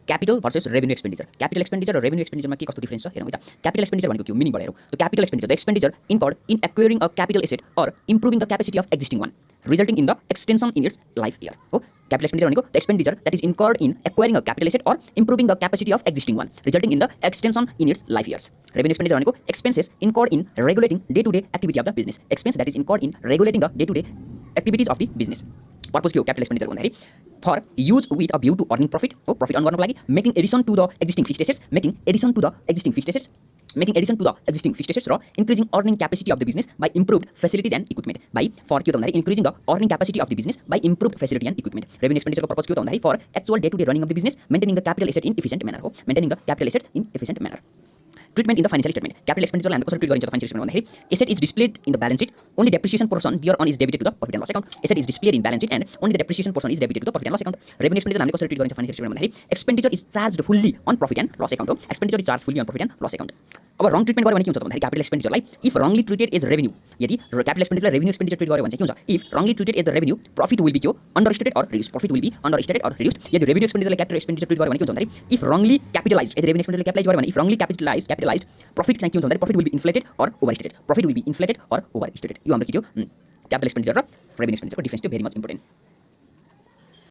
capital versus revenue expenditure capital expenditure र revenue एक्सपेन्डिचरमा के कस्तो डिफरेन्स छ हेरौँ त क्यापिटल एक्सपेन्डिचर भनेको के हो मिनिङ हेरौँ त capital expenditure the expenditure incurred in acquiring a capital asset or improving the capacity of existing one resulting in the extension in its life year हो क्यापिटल एक्सपेन्डिचर भनेको the expenditure that is incurred in acquiring a capital asset or improving the capacity of existing one resulting in the extension in its life years revenue expenditure भनेको expenses incurred in regulating day to day activity of the business expense that is incurred in regulating the day to day activities of the business purpose के हो capital expenditure भन्दाखेरि for use with a view to earning profit हो profit earn गर्नको लागि making addition to the existing fixed assets making addition to the existing fixed assets making addition to the existing fixed assets र increasing earning capacity of the business by improved facilities and equipment by फर के हो त भन्दाखेरि increasing the earning capacity of the business by improved facility and equipment revenue एक्सपेन्डिचरको purpose के हो त भन्दाखेरि for actual day to day running of the business maintaining the capital asset in efficient manner हो maintaining the capital asset in efficient manner treatment in the financial statement capital एक्सपेन्डिचरलाई हामीले कसरी treat गरिन्छ त फाइनेन्शियल स्टेटमेन्ट भन्दाखेरि asset is displayed in the balance sheet only depreciation portion thereon is debited to the profit and loss account asset is displayed in balance sheet and only the depreciation portion is debited to the profit and loss account revenue expenditure हामीले कसरी treat गरिन्छ financial statement भन्दाखेरि expenditure is charge fully on profit and loss account हो expenditure is charge fully on profit and loss account अब wrong treatment गर्यो भने के हुन्छ त भन्दाखेरि capital एक्सपेन्डिचरलाई if wrongly treated as revenue यदि क्यापिटल एक्सपेन्डिचरलाई रेभेन्यू एक्सपेन्डिचर ट्रिट गर्यो भने चाहिँ के हुन्छ if wrongly treated as the revenue profit will be के हो understated or reduce profit will be understated or reduce यदि रेभेन्यू एक्सपेन्डिचरलाई क्यापिटल एक्सपेन्डिचर ट्रिट गर्यो भने के हुन्छ भन्दाखेरि इफ रङली क्यापिटलाइज्ड यदि रेभेन्यू एक्सपेन्डिचरलाई क्यापिटलाइज गर्यो भने इफ रङली क्यापिटलाइज्ड प्रॉफिट चाहिँ के हुन्छ भन्दाखेरि profit will be inflated or overstated profit will be inflated or overstated यो हाम्रो के थियो क्यापिटल एक्सपेन्डिचर र रेभेन्यू एक्सपेन्डिचरको डिफरेन्स थियो भेरी मच इम्पोर्टेन्ट